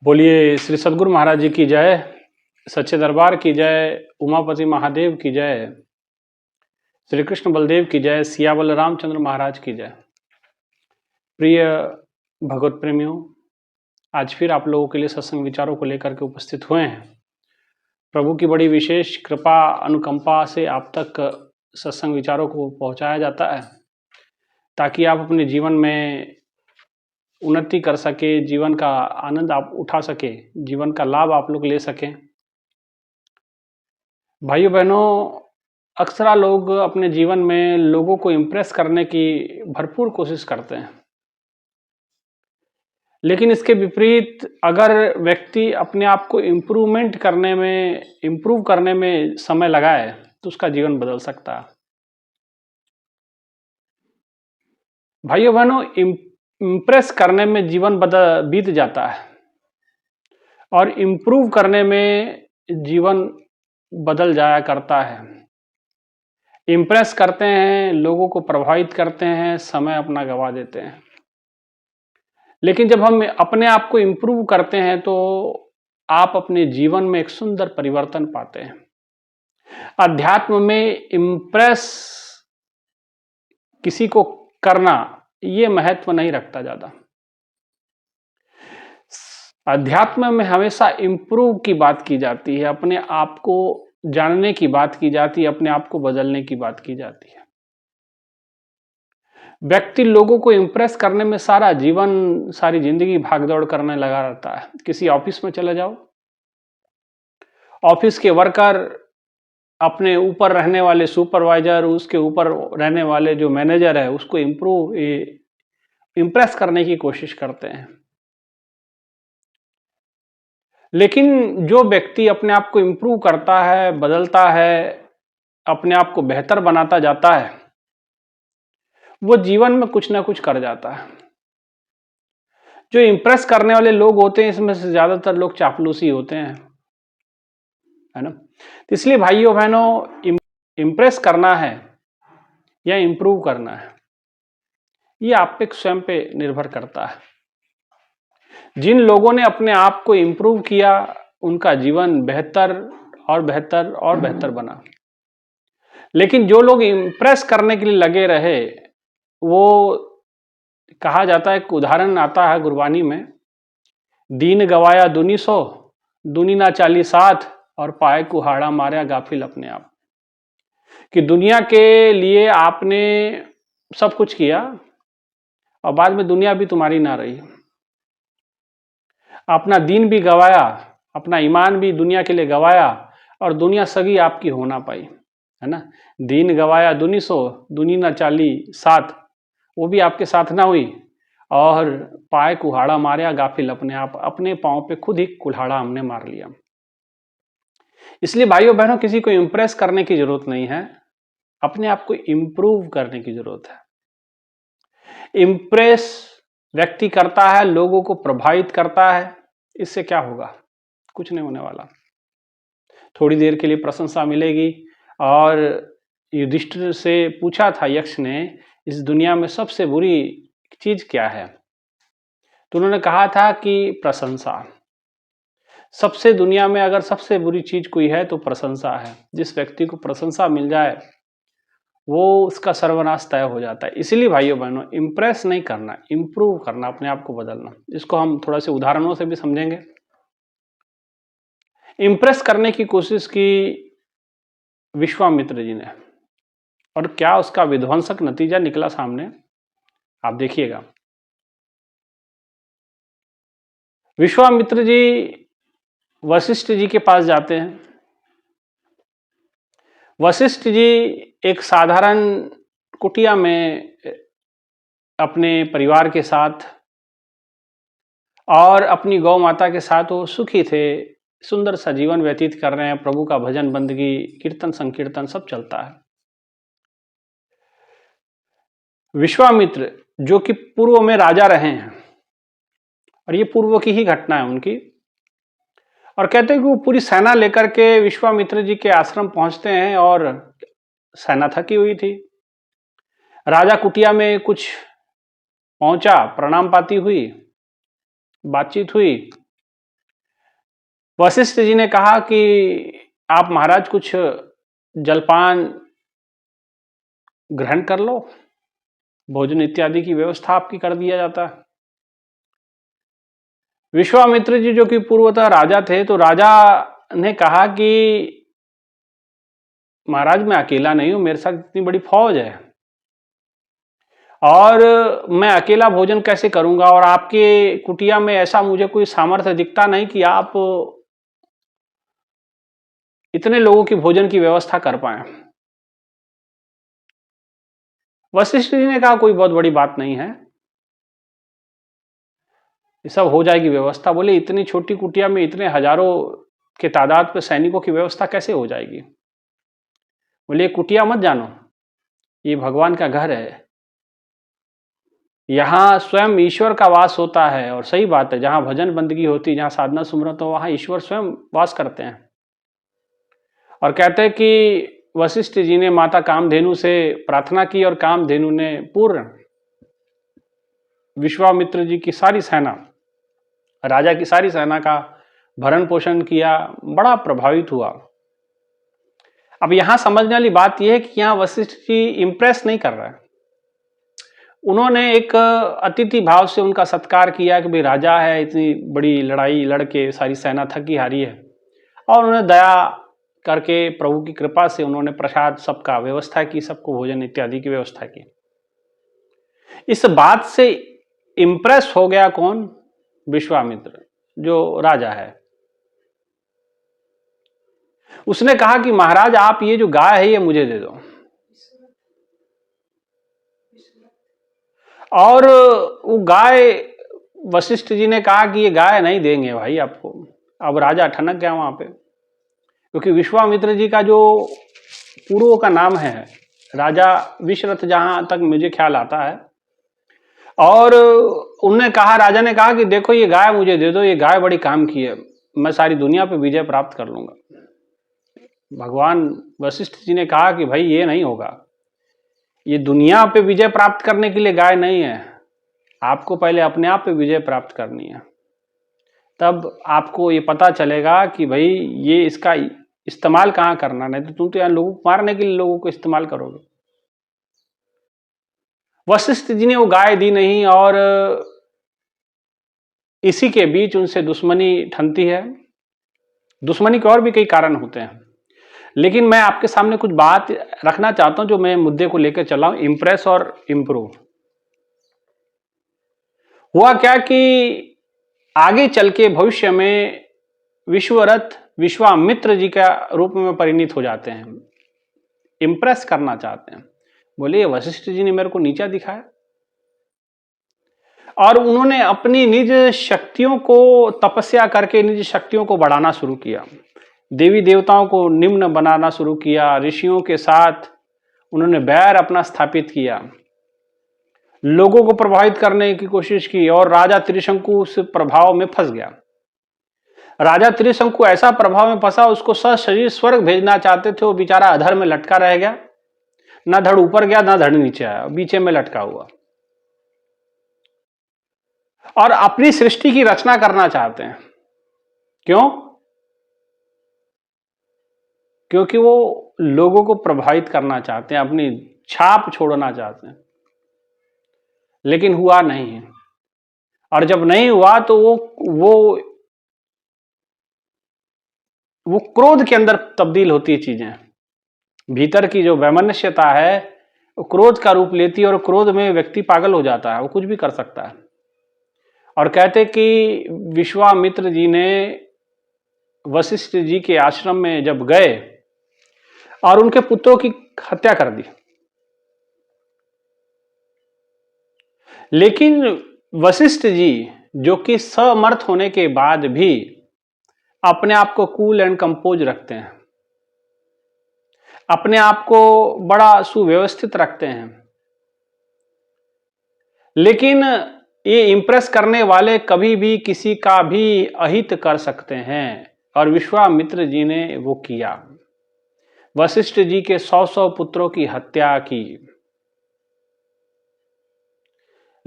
बोलिए श्री सद्गुरु महाराज जी की जय, सच्चे दरबार की जय, उमापति महादेव की जय, श्री कृष्ण बलदेव की जय, सियावल रामचंद्र महाराज की जय। प्रिय भगवत प्रेमियों, आज फिर आप लोगों के लिए सत्संग विचारों को लेकर के उपस्थित हुए हैं। प्रभु की बड़ी विशेष कृपा अनुकंपा से आप तक सत्संग विचारों को पहुंचाया जाता है ताकि आप अपने जीवन में उन्नति कर सके, जीवन का आनंद आप उठा सके, जीवन का लाभ आप लोग ले सकें। भाइयों बहनों, अक्सर लोग अपने जीवन में लोगों को इम्प्रेस करने की भरपूर कोशिश करते हैं, लेकिन इसके विपरीत अगर व्यक्ति अपने आप को इम्प्रूव करने में समय लगाए तो उसका जीवन बदल सकता है। भाइयों बहनों, इम्प्रेस करने में जीवन बीत जाता है और इम्प्रूव करने में जीवन बदल जाया करता है। इम्प्रेस करते हैं, लोगों को प्रभावित करते हैं, समय अपना गंवा देते हैं। लेकिन जब हम अपने आप को इम्प्रूव करते हैं तो आप अपने जीवन में एक सुंदर परिवर्तन पाते हैं। अध्यात्म में इम्प्रेस किसी को करना ये महत्व नहीं रखता ज्यादा। अध्यात्म में हमेशा इम्प्रूव की बात की जाती है, अपने आप को जानने की बात की जाती है, अपने आप को बदलने की बात की जाती है। व्यक्ति लोगों को इम्प्रेस करने में सारा जीवन, सारी जिंदगी भागदौड़ करने लगा रहता है। किसी ऑफिस में चले जाओ, ऑफिस के वर्कर अपने ऊपर रहने वाले सुपरवाइजर, उसके ऊपर रहने वाले जो मैनेजर है, उसको इम्प्रेस करने की कोशिश करते हैं। लेकिन जो व्यक्ति अपने आप को इम्प्रूव करता है, बदलता है, अपने आप को बेहतर बनाता जाता है, वो जीवन में कुछ ना कुछ कर जाता है। जो इम्प्रेस करने वाले लोग होते हैं, इसमें से ज्यादातर लोग चापलूसी होते हैं, है ना। इसलिए भाइयों बहनों, इम्प्रेस करना है या इम्प्रूव करना है, ये आप पे स्वयं पे निर्भर करता है। जिन लोगों ने अपने आप को इम्प्रूव किया, उनका जीवन बेहतर और बेहतर और बेहतर बना। लेकिन जो लोग इम्प्रेस करने के लिए लगे रहे, वो कहा जाता है, एक उदाहरण आता है गुरबानी में, दीन गवाया दुनी सो, दुनी ना चाली साथ, और पाए कुहाड़ा मारा गाफिल अपने आप। कि दुनिया के लिए आपने सब कुछ किया और बाद में दुनिया भी तुम्हारी ना रही। अपना दीन भी गवाया, अपना ईमान भी दुनिया के लिए गवाया, और दुनिया सगी आपकी हो ना पाई, है ना। दीन गवाया दुनी सो, दुनी ना चाली साथ, वो भी आपके साथ ना हुई, और पाए कुहाड़ा मारा गाफिल अपने आप, अपने पांव पे खुद ही कुल्हाड़ा हमने मार लिया। इसलिए भाइयों बहनों, किसी को इम्प्रेस करने की जरूरत नहीं है, अपने आप को इम्प्रूव करने की जरूरत है। इम्प्रेस व्यक्ति करता है, लोगों को प्रभावित करता है, इससे क्या होगा? कुछ नहीं होने वाला। थोड़ी देर के लिए प्रशंसा मिलेगी। और युधिष्ठिर से पूछा था यक्ष ने, इस दुनिया में सबसे बुरी चीज क्या है? तो उन्होंने कहा था कि प्रशंसा। सबसे दुनिया में अगर सबसे बुरी चीज कोई है तो प्रशंसा है। जिस व्यक्ति को प्रशंसा मिल जाए, वो उसका सर्वनाश तय हो जाता है। इसीलिए भाइयों बहनों, इम्प्रेस नहीं करना, इम्प्रूव करना, अपने आप को बदलना। इसको हम थोड़ा से उदाहरणों से भी समझेंगे। इम्प्रेस करने की कोशिश की विश्वामित्र जी ने, और क्या उसका विध्वंसक नतीजा निकला सामने, आप देखिएगा। विश्वामित्र जी वशिष्ठ जी के पास जाते हैं। वशिष्ठ जी एक साधारण कुटिया में अपने परिवार के साथ और अपनी गौ माता के साथ वो सुखी थे, सुंदर सा जीवन व्यतीत कर रहे हैं। प्रभु का भजन बंदगी, कीर्तन संकीर्तन सब चलता है। विश्वामित्र जो कि पूर्व में राजा रहे हैं, और ये पूर्व की ही घटना है उनकी, और कहते हैं कि वो पूरी सेना लेकर के विश्वामित्र जी के आश्रम पहुंचते हैं, और सेना थकी हुई थी। राजा कुटिया में कुछ पहुंचा, प्रणाम पाती हुई, बातचीत हुई, वशिष्ठ जी ने कहा कि आप महाराज कुछ जलपान ग्रहण कर लो, भोजन इत्यादि की व्यवस्था आपकी कर दिया जाता है। विश्वामित्र जी जो कि पूर्वतः राजा थे, तो राजा ने कहा कि महाराज मैं अकेला नहीं हूं, मेरे साथ इतनी बड़ी फौज है और मैं अकेला भोजन कैसे करूंगा, और आपके कुटिया में ऐसा मुझे कोई सामर्थ्य दिखता नहीं कि आप इतने लोगों की भोजन की व्यवस्था कर पाए। वशिष्ठ जी ने कहा कोई बहुत बड़ी बात नहीं है, ये सब हो जाएगी व्यवस्था। बोले इतनी छोटी कुटिया में इतने हजारों के तादाद पे सैनिकों की व्यवस्था कैसे हो जाएगी। बोले कुटिया मत जानो, ये भगवान का घर है, यहाँ स्वयं ईश्वर का वास होता है। और सही बात है, जहां भजन बंदगी होती है, जहां साधना सुमरत हो, वहां ईश्वर स्वयं वास करते हैं। और कहते हैं कि वशिष्ठ जी ने माता कामधेनु से प्रार्थना की और कामधेनु ने पूर्ण विश्वामित्र जी की सारी सेना, राजा की सारी सेना का भरण पोषण किया, बड़ा प्रभावित हुआ। अब यहां समझने वाली बात यह है कि यहां वशिष्ठ जी इंप्रेस नहीं कर रहे हैं, उन्होंने एक अतिथि भाव से उनका सत्कार किया कि भाई राजा है, इतनी बड़ी लड़ाई लड़के सारी सेना थकी हारी है, और उन्होंने दया करके प्रभु की कृपा से उन्होंने प्रसाद सबका व्यवस्था की, सबको भोजन इत्यादि की व्यवस्था की। इस बात से इंप्रेस हो गया कौन? विश्वामित्र जो राजा है। उसने कहा कि महाराज आप ये जो गाय है ये मुझे दे दो। और वो गाय, वशिष्ठ जी ने कहा कि ये गाय नहीं देंगे भाई आपको। अब राजा ठनक गया वहां पे, क्योंकि विश्वामित्र जी का जो पूर्व का नाम है राजा विश्वरथ, जहां तक मुझे ख्याल आता है। और उन्होंने कहा, राजा ने कहा कि देखो ये गाय मुझे दे दो, ये गाय बड़ी काम की है, मैं सारी दुनिया पे विजय प्राप्त कर लूंगा। भगवान वशिष्ठ जी ने कहा कि भाई ये नहीं होगा, ये दुनिया पे विजय प्राप्त करने के लिए गाय नहीं है, आपको पहले अपने आप पे विजय प्राप्त करनी है, तब आपको ये पता चलेगा कि भाई ये इसका इस्तेमाल कहाँ करना, नहीं तो तुम तो यहाँ लोगों को मारने के लिए लोगों को इस्तेमाल करोगे। वशिष्ठ जी ने वो गाय दी नहीं, और इसी के बीच उनसे दुश्मनी ठनती है। दुश्मनी के और भी कई कारण होते हैं, लेकिन मैं आपके सामने कुछ बात रखना चाहता हूं जो मैं मुद्दे को लेकर चला हूं, इंप्रेस और इंप्रूव। हुआ क्या कि आगे चल के भविष्य में विश्वरथ विश्वामित्र जी का रूप में परिणित हो जाते हैं, इंप्रेस करना चाहते हैं। बोले वशिष्ठ जी ने मेरे को नीचा दिखाया, और उन्होंने अपनी निज शक्तियों को तपस्या करके निज शक्तियों को बढ़ाना शुरू किया, देवी देवताओं को निम्न बनाना शुरू किया, ऋषियों के साथ उन्होंने बैर अपना स्थापित किया, लोगों को प्रभावित करने की कोशिश की, और राजा त्रिशंकु उस प्रभाव में फंस गया। राजा त्रिशंकु ऐसा प्रभाव में फंसा, उसको सशरीर स्वर्ग भेजना चाहते थे, वो बेचारा अधर में लटका रह गया, ना धड़ ऊपर गया ना धड़ नीचे आया, बीचे में लटका हुआ। और अपनी सृष्टि की रचना करना चाहते हैं। क्यों? क्योंकि वो लोगों को प्रभावित करना चाहते हैं, अपनी छाप छोड़ना चाहते हैं, लेकिन हुआ नहीं है। और जब नहीं हुआ तो वो क्रोध के अंदर तब्दील होती है चीजें, भीतर की जो वैमनस्यता है वो क्रोध का रूप लेती है, और क्रोध में व्यक्ति पागल हो जाता है, वो कुछ भी कर सकता है। और कहते कि विश्वामित्र जी ने वशिष्ठ जी के आश्रम में जब गए और उनके पुत्रों की हत्या कर दी, लेकिन वशिष्ठ जी जो कि समर्थ होने के बाद भी अपने आप को कूल एंड कंपोज रखते हैं, अपने आप को बड़ा सुव्यवस्थित रखते हैं, लेकिन ये इंप्रेस करने वाले कभी भी किसी का भी अहित कर सकते हैं, और विश्वामित्र जी ने वो किया, वशिष्ठ जी के 100 पुत्रों की हत्या की।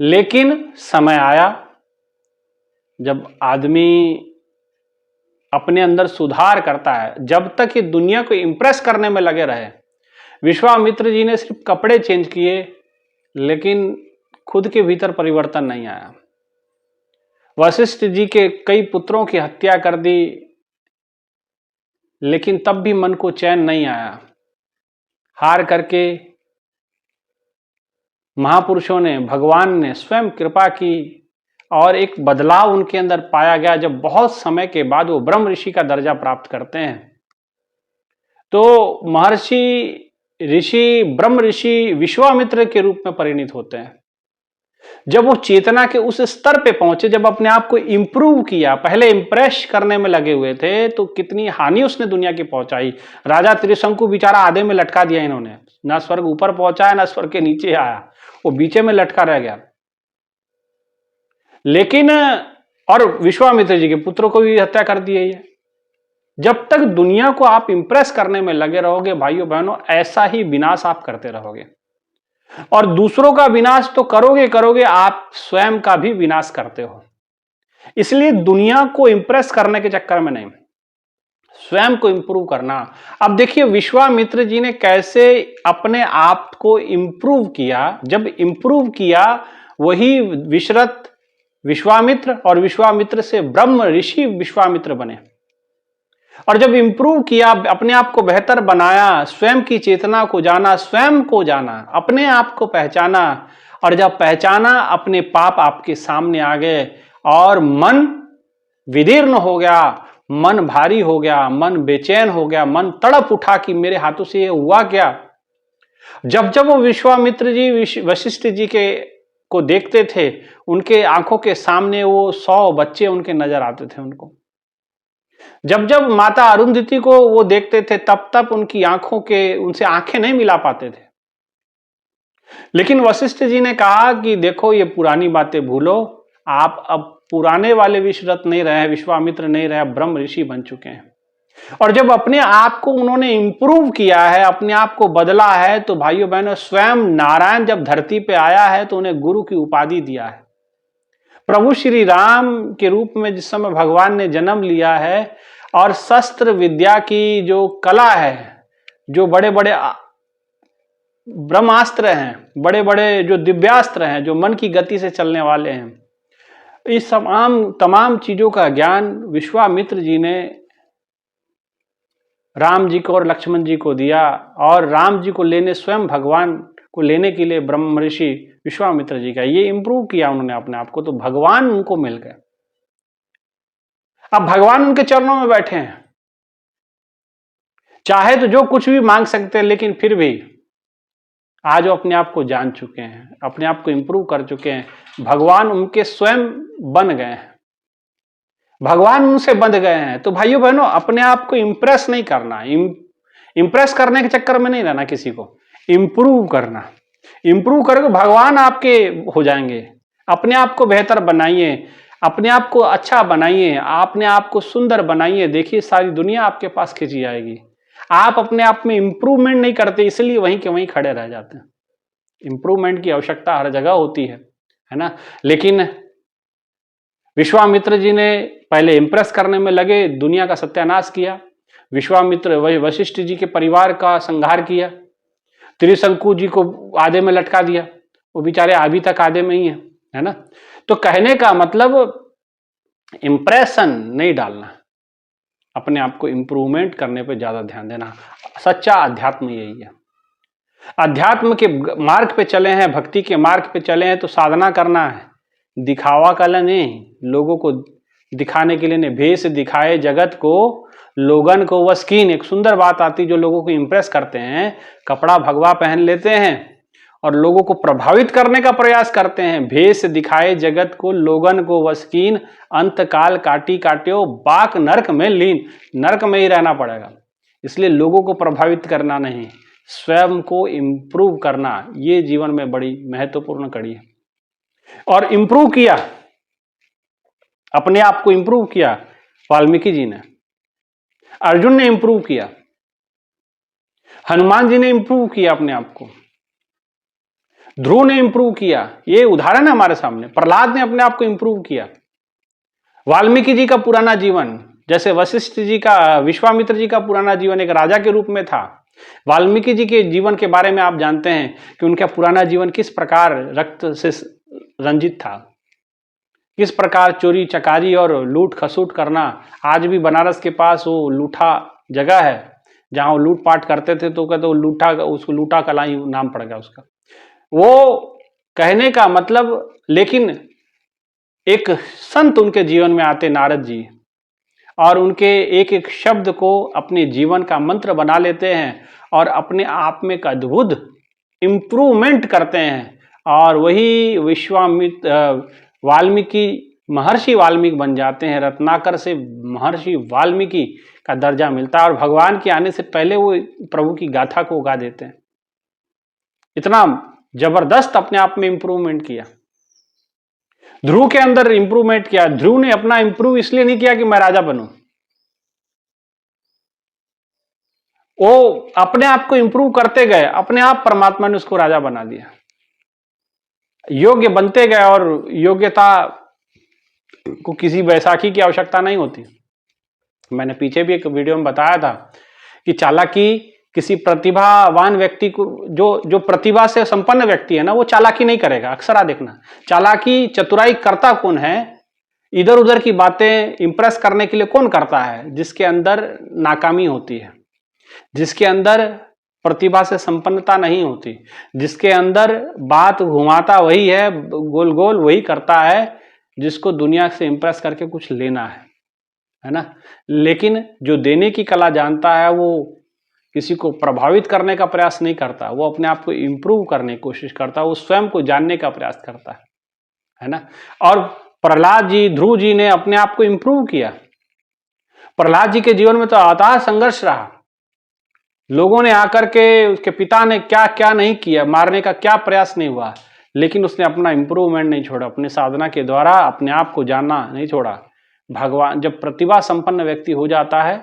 लेकिन समय आया जब आदमी अपने अंदर सुधार करता है। जब तक ये दुनिया को इंप्रेस करने में लगे रहे, विश्वामित्र जी ने सिर्फ कपड़े चेंज किए, लेकिन खुद के भीतर परिवर्तन नहीं आया। वशिष्ठ जी के कई पुत्रों की हत्या कर दी, लेकिन तब भी मन को चैन नहीं आया। हार करके महापुरुषों ने, भगवान ने स्वयं कृपा की और एक बदलाव उनके अंदर पाया गया। जब बहुत समय के बाद वो ब्रह्म ऋषि का दर्जा प्राप्त करते हैं, तो महर्षि ऋषि, ब्रह्म ऋषि विश्वामित्र के रूप में परिणित होते हैं। जब वो चेतना के उस स्तर पे पहुंचे, जब अपने आप को इंप्रूव किया, पहले इंप्रेस करने में लगे हुए थे, तो कितनी हानि उसने दुनिया की पहुंचाई। राजा त्रिशंकु बेचारा आधे में लटका दिया इन्होंने, ना स्वर्ग ऊपर पहुंचा ना स्वर्ग के नीचे आया, वो बीचे में लटका रह गया। लेकिन और विश्वामित्र जी के पुत्रों को भी हत्या कर दी है। जब तक दुनिया को आप इंप्रेस करने में लगे रहोगे भाइयों बहनों, ऐसा ही विनाश आप करते रहोगे। और दूसरों का विनाश तो करोगे करोगे, आप स्वयं का भी विनाश करते हो। इसलिए दुनिया को इंप्रेस करने के चक्कर में नहीं, स्वयं को इंप्रूव करना। अब देखिए विश्वामित्र जी ने कैसे अपने आप को इंप्रूव किया। जब इंप्रूव किया, वही विश्रत विश्वामित्र और विश्वामित्र से ब्रह्म ऋषि विश्वामित्र बने। और जब इंप्रूव किया, अपने आप को बेहतर बनाया, स्वयं की चेतना को जाना, स्वयं को जाना, अपने आप को पहचाना, और जब पहचाना, अपने पाप आपके सामने आ गए और मन विदीर्ण हो गया, मन भारी हो गया, मन बेचैन हो गया, मन तड़प उठा कि मेरे हाथों से ये हुआ क्या। जब जब वो विश्वामित्र जी वशिष्ठ जी के को देखते थे, उनके आंखों के सामने वो 100 बच्चे उनके नजर आते थे उनको। जब जब माता अरुंधति को वो देखते थे, तब तब उनकी आंखों के, उनसे आंखें नहीं मिला पाते थे। लेकिन वशिष्ठ जी ने कहा कि देखो ये पुरानी बातें भूलो, आप अब पुराने वाले विश्वरथ नहीं रहे, विश्वामित्र नहीं रहे, ब्रह्म ऋषि बन चुके हैं। और जब अपने आप को उन्होंने इंप्रूव किया है, अपने आप को बदला है, तो भाइयों बहनों, स्वयं नारायण जब धरती पे आया है तो उन्हें गुरु की उपाधि दिया है। प्रभु श्री राम के रूप में जिस समय भगवान ने जन्म लिया है, और शस्त्र विद्या की जो कला है, जो बड़े बड़े ब्रह्मास्त्र हैं, बड़े बड़े जो दिव्यास्त्र हैं, जो मन की गति से चलने वाले हैं, इस तमाम चीजों का ज्ञान विश्वामित्र जी ने राम जी को और लक्ष्मण जी को दिया। और राम जी को लेने, स्वयं भगवान को लेने के लिए ब्रह्म ऋषि विश्वामित्र जी का ये इंप्रूव किया उन्होंने अपने आप को, तो भगवान उनको मिल गए। अब भगवान उनके चरणों में बैठे हैं, चाहे तो जो कुछ भी मांग सकते हैं, लेकिन फिर भी आज वो अपने आप को जान चुके हैं, अपने आप को इंप्रूव कर चुके हैं। भगवान उनके स्वयं बन गए हैं, भगवान उनसे बंध गए हैं। तो भाइयों बहनों, अपने आप को इंप्रेस नहीं करना, इंप्रेस करने के चक्कर में नहीं रहना, किसी को इंप्रूव करना। इंप्रूव करके भगवान आपके हो जाएंगे। अपने आप को बेहतर बनाइए, अपने आप को अच्छा बनाइए, अपने आप को सुंदर बनाइए। देखिए सारी दुनिया आपके पास खींची जाएगी। आप अपने आप में इंप्रूवमेंट नहीं करते, इसलिए वहीं के वहीं खड़े रह जाते हैं। इंप्रूवमेंट की आवश्यकता हर जगह होती है ना। लेकिन विश्वामित्र जी ने पहले इंप्रेस करने में लगे, दुनिया का सत्यानाश किया। विश्वामित्र वशिष्ठ जी के परिवार का संहार किया, त्रिशंकु जी को आधे में लटका दिया, वो बेचारे अभी तक आधे में ही है ना। तो कहने का मतलब इंप्रेशन नहीं डालना, अपने आप को इंप्रूवमेंट करने पे ज्यादा ध्यान देना। सच्चा अध्यात्म यही है। अध्यात्म के मार्ग पे चले हैं, भक्ति के मार्ग पे चले हैं, तो साधना करना है, दिखावा का नहीं, लोगों को दिखाने के लिए नहीं। भेष दिखाए जगत को, लोगन को वस्कीन, एक सुंदर बात आती जो लोगों को इंप्रेस करते हैं। कपड़ा भगवा पहन लेते हैं और लोगों को प्रभावित करने का प्रयास करते हैं। भेष दिखाए जगत को, लोगन को वस्कीन, अंत काल काटी काट्यो, बाक नरक में लीन। नरक में ही रहना पड़ेगा। इसलिए लोगों को प्रभावित करना नहीं, स्वयं को इंप्रूव करना, ये जीवन में बड़ी महत्वपूर्ण कड़ी है। और इंप्रूव किया, अपने आप को इंप्रूव किया वाल्मीकि जी ने, अर्जुन ने इंप्रूव किया, हनुमान जी ने इंप्रूव किया अपने आप को, ध्रुव ने इंप्रूव किया। ये उदाहरण है हमारे सामने। प्रहलाद ने अपने आप को इंप्रूव किया। वाल्मीकि जी का पुराना जीवन, जैसे वशिष्ठ जी का, विश्वामित्र जी का पुराना जीवन एक राजा के रूप में था, वाल्मीकि जी के जीवन के बारे में आप जानते हैं कि उनका पुराना जीवन किस प्रकार रक्त से रंजित था, किस प्रकार चोरी चकारी और लूट खसूट करना। आज भी बनारस के पास वो लूठा जगह है जहां वो लूटपाट करते थे, तो कहते वो लूठा, उसको लूटा कला ही नाम पड़ गया उसका। वो कहने का मतलब, लेकिन एक संत उनके जीवन में आते, नारद जी, और उनके एक एक शब्द को अपने जीवन का मंत्र बना लेते हैं और अपने आप में एक अद्भुत इंप्रूवमेंट करते हैं, और वही वाल्मीकि, महर्षि वाल्मीकि बन जाते हैं। रत्नाकर से महर्षि वाल्मीकि का दर्जा मिलता है और भगवान के आने से पहले वो प्रभु की गाथा को गा देते हैं। इतना जबरदस्त अपने आप में इंप्रूवमेंट किया। ध्रुव के अंदर इंप्रूवमेंट किया। ध्रुव ने अपना इंप्रूव इसलिए नहीं किया कि मैं राजा बनूं, वो अपने आप को इंप्रूव करते गए, अपने आप परमात्मा ने उसको राजा बना दिया। योग्य बनते गए, और योग्यता को किसी बैसाखी की आवश्यकता नहीं होती। मैंने पीछे भी एक वीडियो में बताया था कि चालाकी किसी प्रतिभावान व्यक्ति को, जो प्रतिभा से संपन्न व्यक्ति है ना, वो चालाकी नहीं करेगा। अक्सर आ देखना, चालाकी चतुराई करता कौन है, इधर उधर की बातें इंप्रेस करने के लिए कौन करता है? जिसके अंदर नाकामी होती है, जिसके अंदर प्रतिभा से संपन्नता नहीं होती, जिसके अंदर बात घुमाता वही है, गोल गोल वही करता है, जिसको दुनिया से इंप्रेस करके कुछ लेना है ना। लेकिन जो देने की कला जानता है, वो किसी को प्रभावित करने का प्रयास नहीं करता, वो अपने आप को इंप्रूव करने की कोशिश करता है, वो स्वयं को जानने का प्रयास करता है ना। और प्रहलाद जी, ध्रुव जी ने अपने आप को इंप्रूव किया। प्रहलाद जी के जीवन में तो अथाह संघर्ष रहा। लोगों ने आकर के, उसके पिता ने क्या क्या नहीं किया, मारने का क्या प्रयास नहीं हुआ, लेकिन उसने अपना इंप्रूवमेंट नहीं छोड़ा, अपने साधना के द्वारा अपने आप को जानना नहीं छोड़ा। भगवान, जब प्रतिभा संपन्न व्यक्ति हो जाता है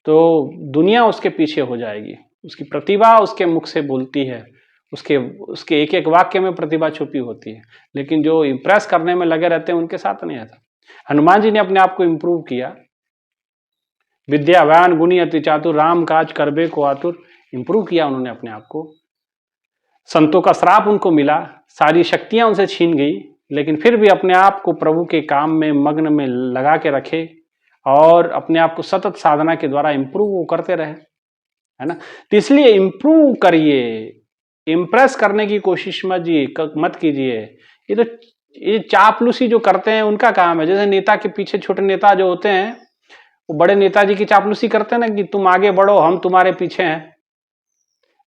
तो दुनिया उसके पीछे हो जाएगी। उसकी प्रतिभा उसके मुख से बोलती है, उसके एक एक वाक्य में प्रतिभा छुपी होती है, लेकिन जो इंप्रेस करने में लगे रहते हैं उनके साथ नहीं आता। हनुमान जी ने अपने आप को इंप्रूव किया। विद्यावान गुणी अति चातुर, राम काज करबे को आतुर, इंप्रूव किया उन्होंने अपने आप को। संतों का श्राप उनको मिला, सारी शक्तियां उनसे छीन गई, लेकिन फिर भी अपने आप को प्रभु के काम में मग्न में लगा के रखे और अपने आप को सतत साधना के द्वारा इंप्रूव करते रहे, है ना। तो इसलिए इंप्रूव करिए, इंप्रेस करने की कोशिश मत कीजिए। ये चापलूसी जो करते हैं उनका काम है। जैसे नेता के पीछे, छोटे नेता जो होते हैं, वो बड़े नेताजी की चापलूसी करते हैं ना, कि तुम आगे बढ़ो, हम तुम्हारे पीछे हैं,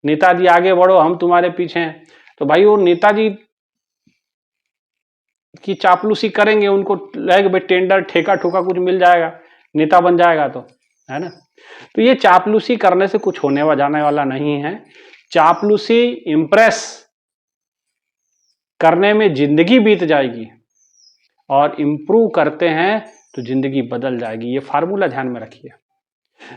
नेताजी आगे बढ़ो, हम तुम्हारे पीछे हैं। तो भाई वो नेताजी की चापलूसी करेंगे, उनको लगेगा भाई टेंडर ठेका ठोका कुछ मिल जाएगा, नेता बन जाएगा, तो है ना। तो ये चापलूसी करने से कुछ होने वा जाने वाला नहीं है। चापलूसी इंप्रेस करने में जिंदगी बीत जाएगी, और इंप्रूव करते हैं तो जिंदगी बदल जाएगी। ये फार्मूला ध्यान में रखिए।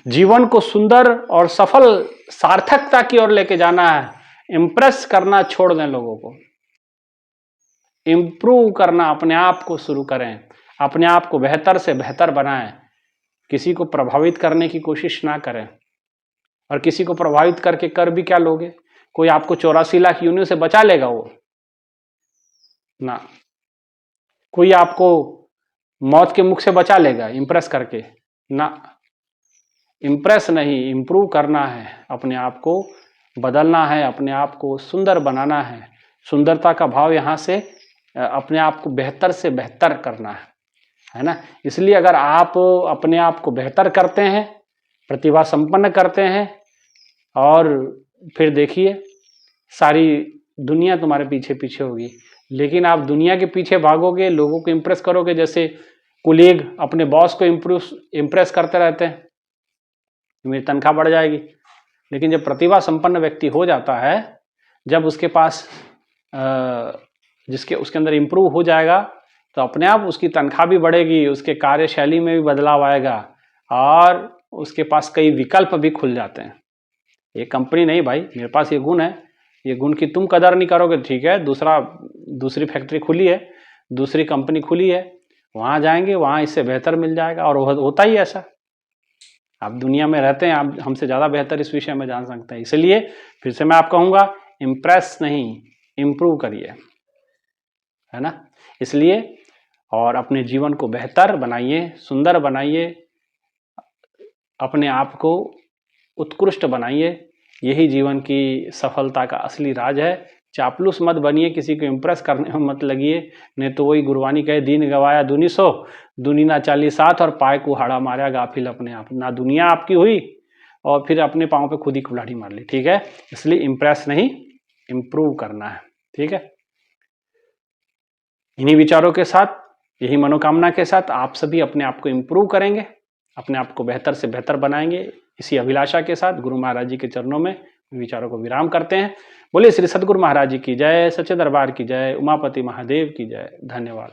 जीवन को सुंदर और सफल सार्थकता की ओर लेके जाना है। इंप्रेस करना छोड़ दें लोगों को, इंप्रूव करना अपने आप को शुरू करें, अपने आप को बेहतर से बेहतर बनाएं। किसी को प्रभावित करने की कोशिश ना करें, और किसी को प्रभावित करके कर भी क्या लोगे? कोई आपको 84 लाख योनियों से बचा लेगा? वो ना। कोई आपको मौत के मुख से बचा लेगा इंप्रेस करके? ना। इंप्रेस नहीं, इंप्रूव करना है, अपने आप को बदलना है, अपने आप को सुंदर बनाना है। सुंदरता का भाव यहाँ से अपने आप को बेहतर से बेहतर करना है ना। इसलिए अगर आप अपने आप को बेहतर करते हैं, प्रतिभा संपन्न करते हैं, और फिर देखिए सारी दुनिया तुम्हारे पीछे पीछे होगी। लेकिन आप दुनिया के पीछे भागोगे, लोगों को इंप्रेस करोगे, जैसे कुलीग अपने बॉस को इंप्रेस करते रहते हैं, मेरी तनख्वाह बढ़ जाएगी। लेकिन जब प्रतिभा संपन्न व्यक्ति हो जाता है, जब उसके पास उसके अंदर इंप्रूव हो जाएगा, तो अपने आप उसकी तनख्वाह भी बढ़ेगी, उसके कार्यशैली में भी बदलाव आएगा, और उसके पास कई विकल्प भी खुल जाते हैं। ये कंपनी नहीं भाई, मेरे पास ये गुण है, ये गुण की तुम कदर नहीं करोगे, ठीक है, दूसरी फैक्ट्री खुली है, दूसरी कंपनी खुली है, वहाँ जाएंगे, वहाँ इससे बेहतर मिल जाएगा। और होता ही ऐसा, आप दुनिया में रहते हैं, आप हमसे ज़्यादा बेहतर इस विषय में जान सकते हैं। इसलिए फिर से मैं आप कहूँगा, इम्प्रेस नहीं, इम्प्रूव करिए, है ना। इसलिए और अपने जीवन को बेहतर बनाइए, सुंदर बनाइए, अपने आप को उत्कृष्ट बनाइए। यही जीवन की सफलता का असली राज है। चापलूस मत बनिए, किसी को इम्प्रेस करने में मत लगिए, नहीं तो वही गुरबानी कहे, दीन गवाया दुनी सो, दुनी ना चाली साथ, और पाए को हाड़ा मारा गाफिल अपने आप। ना दुनिया आपकी हुई और फिर अपने पाँव पे खुद ही कुल्हाड़ी मार ली, ठीक है। इसलिए इम्प्रेस नहीं, इम्प्रूव करना है, ठीक है। इन्हीं विचारों के साथ, यही मनोकामना के साथ आप सभी अपने आप को इम्प्रूव करेंगे, अपने आप को बेहतर से बेहतर बनाएंगे। इसी अभिलाषा के साथ गुरु महाराज जी के चरणों में विचारों को विराम करते हैं। बोलिए श्री सद्गुरु महाराज जी की जय, सच्चे दरबार की जय, उमापति महादेव की जय। धन्यवाद।